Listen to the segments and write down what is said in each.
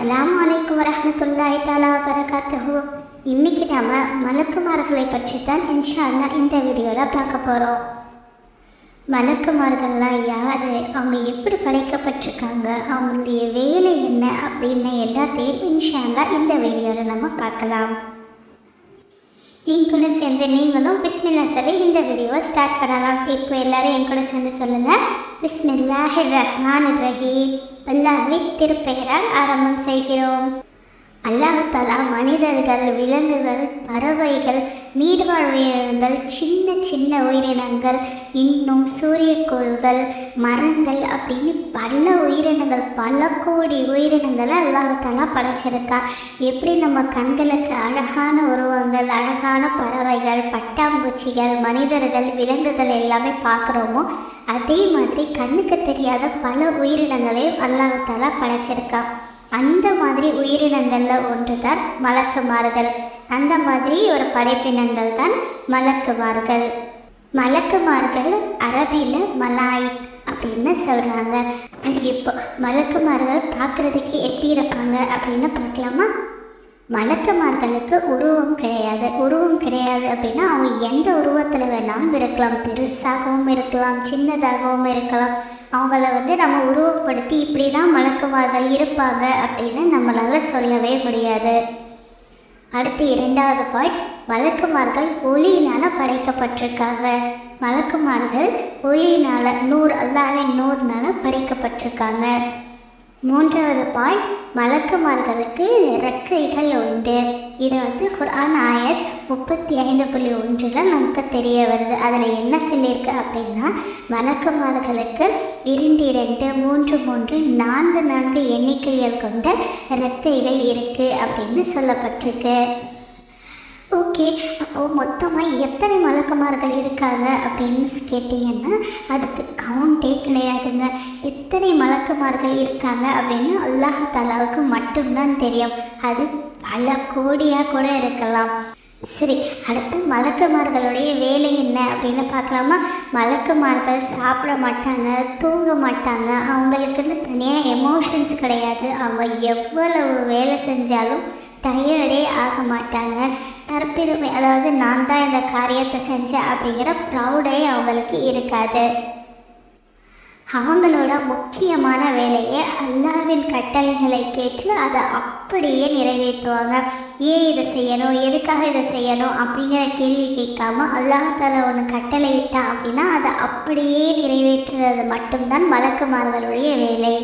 அஸ்ஸலாமு அலைக்கும் வரஹ்மத்துல்லாஹி தஆலா வபரகாத்துஹு. இன்றைக்கி நாம் மலக்குமார்களை பற்றி தான் இன்ஷா அல்லாஹ் இந்த வீடியோவில் பார்க்க போகிறோம். மலக்குமார்கள்லாம் யார், அவங்க எப்படி படைக்கப்பட்டிருக்காங்க, அவங்களுடைய வேலை என்ன அப்படின்னு எல்லாத்தையும் இன்ஷா அல்லாஹ் இந்த வீடியோவில் நம்ம பார்க்கலாம். என் கூட சேர்ந்து நீங்களும் பிஸ்மில்லா சொல்லி இந்த வீடியோவை ஸ்டார்ட் பண்ணலாம். இப்போ எல்லோரும் என் கூட சேர்ந்து சொல்லுங்கள். பிஸ்மில்லாஹிர் ரஹ்மானிர் ரஹீம். அல்லாஹ்வின் திருப்பெயரால் ஆரம்பம் செய்கிறோம். அல்லாஹ் தஆலா மனிதர்கள், விலங்குகள், பறவைகள், நீர்வாழ் உயிரினங்கள், சின்ன சின்ன உயிரினங்கள், இன்னும் சூரியக்கோள்கள், மரங்கள் அப்படின்னு பல உயிரினங்கள், பல கோடி உயிரினங்களை அல்லாஹ் தஆலா படைச்சிருக்கா. எப்படி நம்ம கண்களுக்கு அழகான உருவங்கள், அழகான பறவைகள், பட்டாம்பூச்சிகள், மனிதர்கள், விலங்குகள் எல்லாமே பார்க்குறோமோ அதே மாதிரி கண்ணுக்கு தெரியாத பல உயிரினங்களையும் அல்லாஹ் தஆலா படைச்சிருக்கா. அந்த மாதிரி உயிரினங்களில் ஒன்று தான் மலக்குமார்கள். அந்த மாதிரி ஒரு படைப்பினங்கள் தான் மலக்குமார்கள். மலக்குமார்கள் அரபியில் மலாயிக் அப்படின்னு சொல்கிறாங்க. சரி, இப்போ மலக்குமார்கள் பார்க்குறதுக்கு எப்படி இருப்பாங்க அப்படின்னு பார்க்கலாமா? மலக்குமார்களுக்கு உருவம் கிடையாது அப்படின்னா அவங்க எந்த உருவத்தில் வேணாலும் இருக்கலாம். பெருசாகவும் இருக்கலாம், சின்னதாகவும் இருக்கலாம். அவங்கள நம்ம உருவப்படுத்தி இப்படி தான் மலக்குமார்கள் இருப்பாங்க அப்படின்னு நம்மளால் சொல்லவே முடியாது. அடுத்து இரண்டாவது பாயிண்ட், மலக்குமார்கள் ஒளியினால் படைக்கப்பட்டிருக்காங்க. மலக்குமார்கள் ஒளியினால், அல்லாஹ்வின் நூர்னால் படைக்கப்பட்டிருக்காங்க. மூன்றாவது பாயிண்ட், மலக்குமார்களுக்கு இறக்கைகள் உண்டு. இது குர்ஆன் ஆயத் 35.1 நமக்கு தெரிய வருது. அதில் என்ன சொல்லியிருக்கு அப்படின்னா, மலக்குமார்களுக்கு 2 2, 3 3, 4 எண்ணிக்கைகள் கொண்ட இறக்கைகள் இருக்குது அப்படின்னு சொல்லப்பட்டிருக்கு. ஓகே, அப்போது மொத்தமாக எத்தனை மலக்குமார்கள் இருக்காங்க அப்படின்னு கேட்டிங்கன்னா அதுக்கு கவுண்டே கிடையாதுங்க. எத்தனை மலக்குமார்கள் இருக்காங்க அப்படின்னு அல்லாஹ் தஆலாவுக்கு மட்டும்தான் தெரியும். அது பல கோடியாக கூட இருக்கலாம். சரி, அடுத்து மலக்குமார்களுடைய வேலை என்ன அப்படின்னு பார்க்கலாமா? மலக்குமார்கள் சாப்பிட மாட்டாங்க, தூங்க மாட்டாங்க. அவங்களுக்குன்னு தனியாக எமோஷன்ஸ் கிடையாது. அவங்க எவ்வளவு வேலை செஞ்சாலும் டயர்டே ஆக மாட்டாங்க. தற்பெருமை, அதாவது நான் தான் இந்த காரியத்தை செஞ்சேன் அப்படிங்கிற ப்ரௌடே அவங்களுக்கு இருக்காது. அவங்களோட முக்கியமான வேலையை அல்லாஹ்வின் கட்டளைகளை கேட்டு அதை அப்படியே நிறைவேற்றுவாங்க. ஏன் இதை செய்யணும், எதுக்காக இதை செய்யணும் அப்படிங்கிற கேள்வி கேட்காம அல்லாஹ் தஆலா ஒன்று கட்டளையிட்டா அப்படின்னா அதை அப்படியே நிறைவேற்றுறது மட்டும்தான் மலக்குமார்களுடைய வேலை.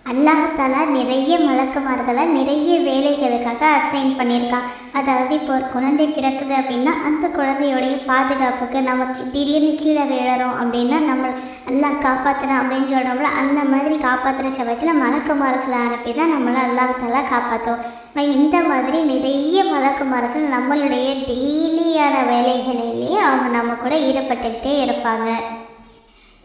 அல்லாஹ் தஆலா நிறைய மலக்குமார்களை நிறைய வேலைகளுக்காக அசைன் பண்ணியிருக்கான். அதாவது இப்போ ஒரு குழந்தை பிறக்குது அப்படின்னா அந்த குழந்தையோடைய பாதுகாப்புக்கு, நமக்கு திடீர்னு கீழே விழறோம் அப்படின்னா நம்ம அல்லாஹ் காப்பாற்றணும் அப்படின்னு சொல்கிறோம்ல, அந்த மாதிரி காப்பாற்றுற சமயத்தில் மலக்குமார்களை அனுப்பி தான் நம்மளை அல்லாஹ் தஆலா காப்பாற்றுவோம். இந்த மாதிரி நிறைய மலக்குமார்கள் நம்மளுடைய டெய்லியான வேலைகளிலேயே அவங்க நம்ம கூட ஈடுபட்டுக்கிட்டே இருப்பாங்க.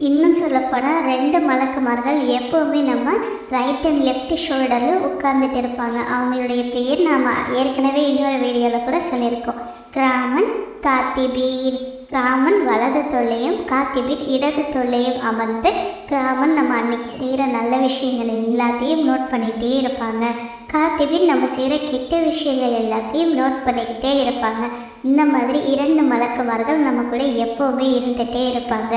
இன்னும் சொல்லப்போனால் 2 மலக்குமார்கள் எப்போவுமே நம்ம ரைட் அண்ட் லெஃப்ட் ஷோல்டரில் உட்கார்ந்துட்டு இருப்பாங்க. அவங்களுடைய பேர் நாம் ஏற்கனவே இன்னொரு வீடியோவில் கூட சொல்லியிருக்கோம். கிராமன், காத்திபீன். கிராமன் வலது தொல்லையும் காத்திபீன் இடது தொல்லையும் அமர்ந்து கிராமன் நம்ம அன்னைக்கு செய்கிற நல்ல விஷயங்கள் எல்லாத்தையும் நோட் பண்ணிகிட்டே இருப்பாங்க. காத்திபீன் நம்ம செய்கிற கெட்ட விஷயங்கள் எல்லாத்தையும் நோட் பண்ணிக்கிட்டே இருப்பாங்க. இந்த மாதிரி 2 மலக்குமார்கள் நம்ம கூட எப்போவுமே இருந்துகிட்டே இருப்பாங்க.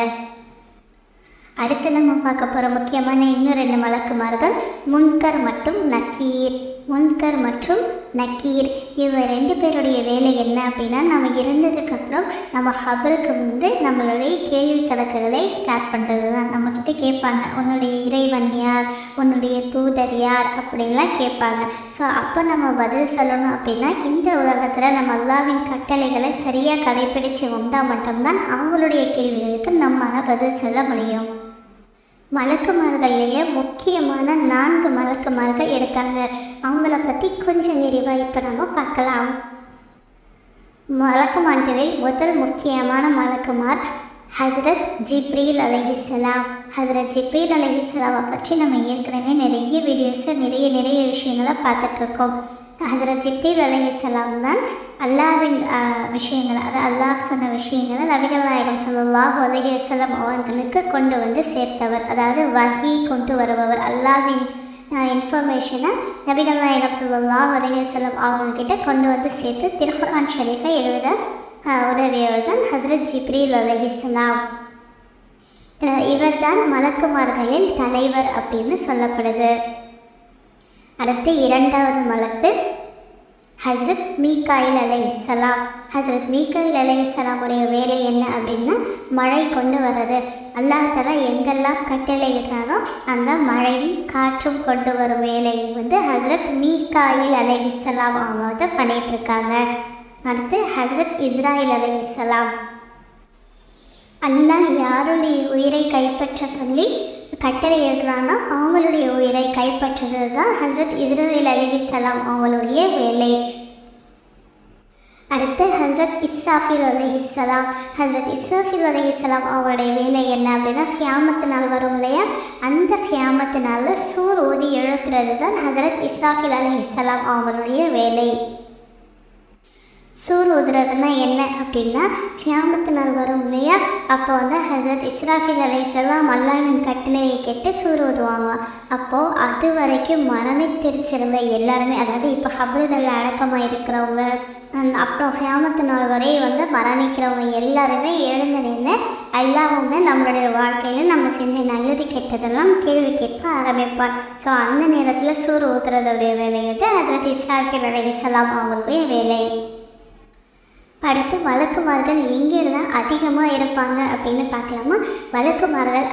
அடுத்து நம்ம பார்க்க போகிற முக்கியமான இன்னும் 2 மலக்குமார்கள் முன்கர் மற்றும் நக்கீர். முன்கர் மற்றும் நக்கீர் இவங்க 2 பேருடைய வேலை என்ன அப்படின்னா, நம்ம இறந்ததுக்கப்புறம் நம்ம ஹபருக்கு நம்மளுடைய கேள்வி கணக்குகளை ஸ்டார்ட் பண்ணுறது தான். நம்மக்கிட்ட கேட்பாங்க, உன்னுடைய இறைவன் யார், உன்னுடைய தூதர் யார் அப்படின்லாம் கேட்பாங்க. ஸோ அப்போ நம்ம பதில் சொல்லணும் அப்படின்னா இந்த உலகத்தில் நம்ம அல்லாஹ்வின் கட்டளைகளை சரியாக கடைப்பிடித்து வந்தால் மட்டும்தான் அவங்களுடைய கேள்விகளுக்கு நம்மளால் பதில் சொல்ல முடியும். மலக்குமார்கள்லேயே முக்கியமான 4 மலக்குமார்கள் இருக்காங்க. அவங்கள பற்றி கொஞ்சம் விரிவாக இப்போ நம்ம பார்க்கலாம். மலக்குமார்களில் முதல் முக்கியமான மலக்குமார் ஹஸ்ரத் ஜிப்ரீல் அலைஹிஸ்ஸலாம். ஹஸ்ரத் ஜிப்ரீல் அலைஹிஸ்ஸலாமை பற்றி நம்ம ஏற்கனவே நிறைய வீடியோஸில் நிறைய விஷயங்களை பார்த்துட்ருக்கோம். ஹஸ்ரத் ஜிப்ரீல் அலைஹிஸ்ஸலாம் தான் அல்லாஹ்வின் விஷயங்களை, அதாவது அல்லாஹ் சொன்ன விஷயங்களை நபிகள் நாயகம் ஸல்லல்லாஹு அலைஹி வஸல்லம் அவர்களுக்கு கொண்டு வந்து சேர்த்தவர். அதாவது வஹி கொண்டு வருபவர், அல்லாஹ்வின் இன்ஃபர்மேஷனை நபிகள் நாயகம் ஸல்லல்லாஹு அலைஹி வஸல்லம் அவங்கக்கிட்ட கொண்டு வந்து சேர்த்து திருக்குர்ஆன் ஷரீஃபை எழுத உதவியவர் தான் ஹஸ்ரத் ஜிப்ரீல் அலைஹிஸ்ஸலாம். இவர் தான் மலக்குமார்களின் தலைவர் அப்படின்னு சொல்லப்படுது. அடுத்து இரண்டாவது மலக்கு ஹஸ்ரத் மீகாயில் அலைஹிஸ்ஸலாம். ஹஸ்ரத் மீகாயில் அலைஹிஸ்ஸலாமுடைய வேலை என்ன அப்படின்னா மழை கொண்டு வர்றது. அல்லாஹ் தஆலா எங்கெல்லாம் கட்டளையிடுறாரோ அங்கே மழையும் காற்றும் கொண்டு வரும் வேலையை வந்து ஹஸ்ரத் மீகாயில் அலைஹிஸ்ஸலாம் அவங்க வந்து பண்ணிகிட்ருக்காங்க. அடுத்து ஹஸ்ரத் இஸ்ராயில் அலைஹிஸ்ஸலாம். அல்லாஹ் யாருடைய உயிரை கைப்பற்ற சொல்லி கட்டளை எழுறான்னா அவங்களுடைய உயிரை கைப்பற்றுறது தான் ஹஸ்ரத் இஸ்ராயில் அலைஹிஸ்ஸலாம் அவங்களுடைய வேலை. அடுத்து ஹஸ்ரத் இஸ்ராஃபில் அலைஹிஸ்ஸலாம். ஹஸ்ரத் இஸ்ராஃபில் அலைஹிஸ்ஸலாம் அவங்களுடைய வேலை என்ன அப்படின்னா கியாமத்து நாள் வரும் இல்லையா, அந்த கியாமத்து நாளில் சூர் ஊதி எழுப்புறது தான் ஹஸ்ரத் இஸ்ராஃபில் அலைஹிஸ்ஸலாம் அவங்களுடைய வேலை. சூர் ஊதுறதுனா என்ன அப்படின்னா கியாமத்து நாள் வரும் இல்லையா, அப்போ வந்து ஹஸ்ரத் இஸ்ராஃபில் அலைஹிஸ்ஸலாம் அல்லாஹ்வின் கட்டளையை கேட்டு சூர் ஊதுவாங்க. அப்போது அது வரைக்கும் மரணித்திருச்சிருந்த எல்லாருமே, அதாவது இப்போ கபறுகளில் அடக்கமாக இருக்கிறவங்க, அப்புறம் கியாமத்து நாள் வரை வந்து மரணிக்கிறவங்க எல்லாருமே எழுந்து நின்று எல்லாருமே நம்மளுடைய வாழ்க்கையில் நம்ம செஞ்ச நல்லது கெட்டதெல்லாம் கேள்வி கேட்க ஆரம்பிப்பார். ஸோ அந்த நேரத்தில் சூர் ஊதுறதுடைய வேலை வந்து ஹஸ்ரத் இஸ்ராஃபில் அலைஹிஸ்ஸலாம் அவங்களுடைய வேலை. அடுத்து மலக்குமார்கள் எங்கெல்லாம் அதிகமாக இருப்பாங்க அப்படின்னு பார்க்கலாமா. மலக்குமார்கள்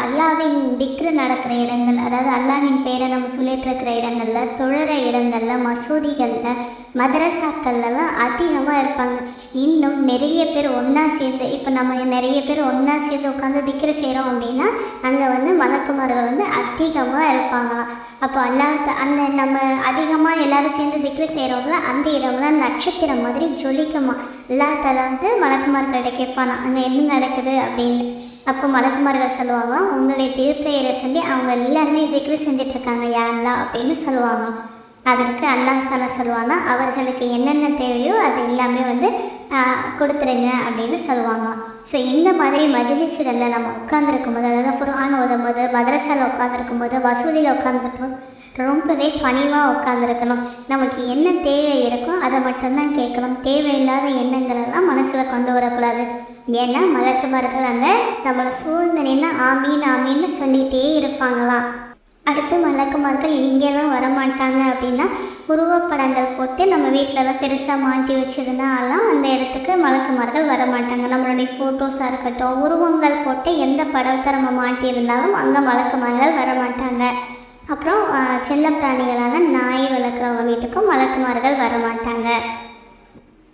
அல்லாவின் திக்ரு நடக்கிற இடங்கள், அதாவது அல்லாவின் பேரை நம்ம சொல்லிட்டு இருக்கிற இடங்களில், தொழுற இடங்களில், மசூதிகளில், மதரசாக்கள்லாம் அதிகமாக இருப்பாங்க. இன்னும் நிறைய பேர் ஒன்றா சேர்ந்து, இப்போ நம்ம நிறைய பேர் ஒன்றா சேர்ந்து உட்காந்து திக்ரு செய்கிறோம் அப்படின்னா அங்கே வந்து மலக்குமார்கள் வந்து அதிகமாக இருப்பாங்களாம். அப்போ அந்த நம்ம அதிகமாக எல்லோரும் சேர்ந்து திக்ரு செய்கிறவங்கள அந்த இடம்லாம் நட்சத்திரம் மாதிரி ஜொலிக்குமா. அல்லாஹ் தஆலா வந்து மலக்குமார்கள்ட்ட கேட்பானா அங்கே என்ன நடக்குது அப்படின்னு. அப்போ மலக்குமார்கள் சொல்லுவாங்க, உங்களுடைய திருப்பெயரை சொல்லி அவங்க எல்லாருமே திக்ரு செஞ்சிட்ருக்காங்க யா அல்லாஹ் அப்படின்னு சொல்லுவாங்க. அதற்கு அல்லாஹ் தஆலா சொல்லுவானா அவர்களுக்கு என்னென்ன தேவையோ அது எல்லாமே வந்து கொடுத்துருங்க அப்படின்னு சொல்லுவாங்க. ஸோ இந்த மாதிரி மஜ்லிஸ்களில் நம்ம உட்காந்துருக்கும் போது, அதாவது குர்ஆன் ஓதும் போது, மதரசாவில் உட்காந்துருக்கும் போது, வசூலியில் உட்காந்துருக்கும் ரொம்பவே பணிவாக உட்காந்துருக்கணும். நமக்கு என்ன தேவை இருக்கோ அதை மட்டும்தான் கேட்கணும். தேவையில்லாத எண்ணங்களெல்லாம் மனசில் கொண்டு வரக்கூடாது. ஏன்னா மலக்குமார்கள் அந்த நம்மளை சூழ்ந்து நின்று ஆமீன் ஆமீன்னு சொல்லிகிட்டே இருப்பாங்களாம். அடுத்து மலக்குமார்கள் எங்கேலாம் வரமாட்டாங்க அப்படின்னா உருவப்படங்கள் போட்டு நம்ம வீட்டில் தான் பெருசாக மாட்டி வச்சதுனாலாம் அந்த இடத்துக்கு மலக்குமார்கள் வரமாட்டாங்க. நம்மளுடைய ஃபோட்டோஸாக இருக்கட்டும், உருவங்கள் போட்டு எந்த படத்தை நம்ம மாட்டியிருந்தாலும் அங்கே மலக்குமார்கள் வரமாட்டாங்க. அப்புறம் செல்ல பிராணிகளான நாய் வளர்க்குறவங்க வீட்டுக்கும் மலக்குமார்கள் வரமாட்டாங்க.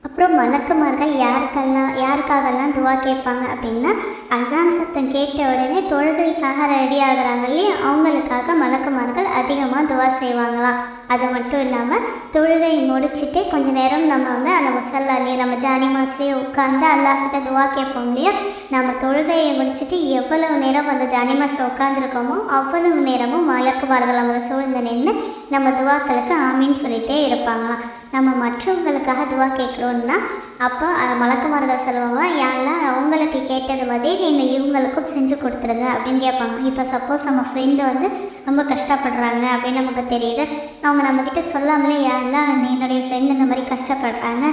அப்புறம் மலக்குமார்கள் யாருக்காகலாம் துவா கேட்பாங்க அப்படின்னா அசான் சத்தம் கேட்ட உடனே தொழுகைக்காக ரெடி ஆகுறாங்க இல்லையா, அவங்களுக்காக மலக்குமார்கள் அதிகமாக துவா செய்வாங்களாம். அது மட்டும் இல்லாமல் தொழுகை முடிச்சுட்டு கொஞ்ச நேரம் நம்ம வந்து அந்த முசல்லாலே நம்ம ஜானி மாஸ்லேயே உட்காந்து அல்லாஹ்கிட்ட துவா கேட்போம் இல்லையா. நம்ம தொழுகையை முடிச்சுட்டு எவ்வளவு நேரம் அந்த ஜானி மாஸில் உட்காந்துருக்கோமோ அவ்வளவு நேரமும் மலக்குமார்கள் நம்மளை சூழ்ந்து நின்று நம்ம துவாக்களுக்கு ஆமீன்னு சொல்லிகிட்டே இருப்பாங்களாம். நம்ம மற்றவங்களுக்காக துவா கேட்குறோன்னா அப்போ மலக்குமார்கள் சொல்லுவாங்க, யாரெல்லாம் அவங்களுக்கு கேட்டது மாதிரி நீங்கள் இவங்களுக்கும் செஞ்சு கொடுத்துருங்க அப்படின்னு கேட்பாங்க. இப்போ சப்போஸ் நம்ம ஃப்ரெண்டு வந்து ரொம்ப கஷ்டப்படுறாங்க அப்படின்னு நமக்கு தெரியுது, அவங்க நம்மக்கிட்ட சொல்லாமலே யாரெல்லாம் என்னுடைய ஃப்ரெண்டு இந்த மாதிரி கஷ்டப்படுறாங்க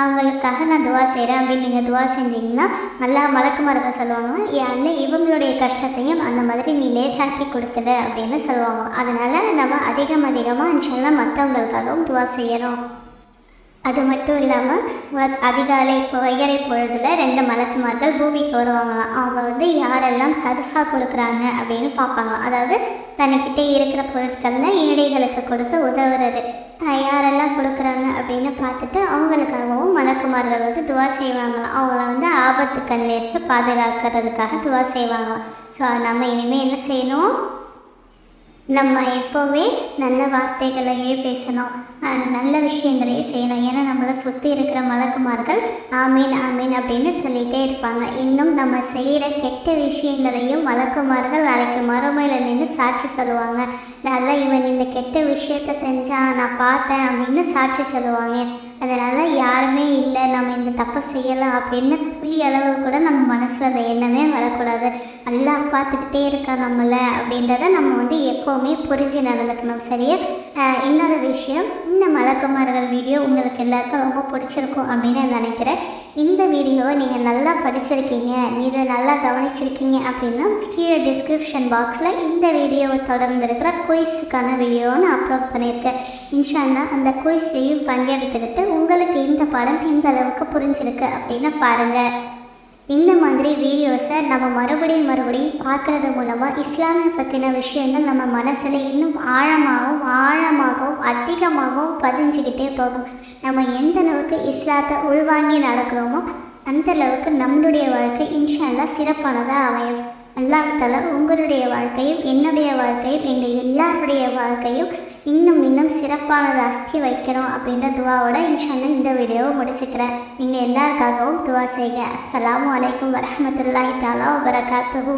அவங்களுக்காக நான் துவா செய்கிறேன் அப்படின்னு நீங்கள் துவா செஞ்சிங்கன்னா நல்லா மலக்குமார்கள் சொல்லுவாங்க, யாருன்னு இவங்களுடைய கஷ்டத்தையும் அந்த மாதிரி நீ லேசாக்கி கொடுத்துடு அப்படின்னு சொல்லுவாங்க. அதனால் நம்ம அதிகமாக இன்ஷால்லாஹ் மற்றவங்களுக்காகவும் துவா செய்யணும். அது மட்டும் இல்லாமல் அதிகாலை வைகறை பொழுதில் 2 மலக்குமார்கள் பூமிக்கு வருவாங்களாம். அவங்க வந்து யாரெல்லாம் சதகா கொடுக்குறாங்க அப்படின்னு பார்ப்பாங்க. அதாவது தன்னிக்கிட்ட இருக்கிற பொருட்களில் ஏழைகளுக்கு கொடுத்து உதவுறது யாரெல்லாம் கொடுக்குறாங்க அப்படின்னு பார்த்துட்டு அவங்களுக்காகவும் மலக்குமார்கள் வந்து துவா செய்வாங்களாம். அவங்கள வந்து ஆபத்து கண்ணிலிருந்து பாதுகாக்கிறதுக்காக துவா செய்வாங்களாம். ஸோ நம்ம இனிமேல் என்ன செய்யணும், நம்ம எப்போவுமே நல்ல வார்த்தைகளையே பேசணும், நல்ல விஷயங்களையே செய்யணும். ஏன்னா நம்மளை சுற்றி இருக்கிற மலக்குமார்கள் ஆமீன் ஆமீன் அப்படின்னு சொல்லிகிட்டே இருப்பாங்க. இன்னும் நம்ம செய்கிற கெட்ட விஷயங்களையும் மலக்குமார்கள் நாளைக்கு மறுமையில் நின்று சாட்சி சொல்லுவாங்க. நல்லா இவன் இந்த கெட்ட விஷயத்த செஞ்சான் நான் பார்த்தேன் அப்படின்னு சாட்சி சொல்லுவாங்க. அதனால் யாருமே இல்லை நம்ம இந்த தப்பை செய்யலாம் அப்படின்னு துளி அளவு கூட நம்ம மனசில் அந்த எண்ணமே வரக்கூடாது. அல்லாஹ் பார்த்துக்கிட்டே இருக்கா நம்மளை அப்படின்றத நம்ம வந்து எப்போவுமே புரிஞ்சு நடந்துக்கணும். சரியா? இன்னொரு விஷயம், இந்த மலக்குமார்கள் வீடியோ உங்களுக்கு எல்லாருக்கும் ரொம்ப பிடிச்சிருக்கும் அப்படின்னு நினைக்கிறேன். இந்த வீடியோவை நீங்கள் நல்லா படிச்சிருக்கீங்க, இதை நல்லா கவனிச்சிருக்கீங்க அப்படின்னா கீழே டிஸ்கிரிப்ஷன் பாக்ஸில் இந்த வீடியோவை தொடர்ந்து இருக்கிற குயிஸுக்கான வீடியோவை நான் அப்லோட் பண்ணியிருக்கேன். இன்ஷா அல்லாஹ் அந்த குயிஸ்லையும் பங்கெடுத்துக்கிட்டு உங்களுக்கு இந்த படம் எந்த அளவுக்கு புரிஞ்சிருக்கு அப்படின்னு பாருங்கள். இந்த மாதிரி வீடியோஸை நம்ம மறுபடியும் பார்க்குறது மூலமாக இஸ்லாமை பற்றின விஷயங்கள் நம்ம மனசில் இன்னும் ஆழமாகவும் அதிகமாகவும் பதிஞ்சிக்கிட்டே போகும். நம்ம எந்த அளவுக்கு இஸ்லாத்தை உள்வாங்கி நடக்கிறோமோ அந்த அளவுக்கு நம்மளுடைய வாழ்க்கை இன்ஷா அல்லாஹ் சிறப்பானதாக அமையும். அல்லாஹ் தஆலா உங்களுடைய வாழ்க்கையும் என்னுடைய வாழ்க்கையும் எங்கள் எல்லாருடைய வாழ்க்கையும் இன்னும் சிறப்பானதாக்கி வைக்கணும் அப்படின்ற துவாவோட இன்ஷா அல்லாஹ் இந்த வீடியோவை முடிச்சுக்கிறேன். நீங்கள் எல்லாருக்காகவும் துவா செய்யுங்க. அஸ்ஸலாமு அலைக்கும் வரஹ்மத்துல்லாஹி தஆலா வபரகாத்துஹு.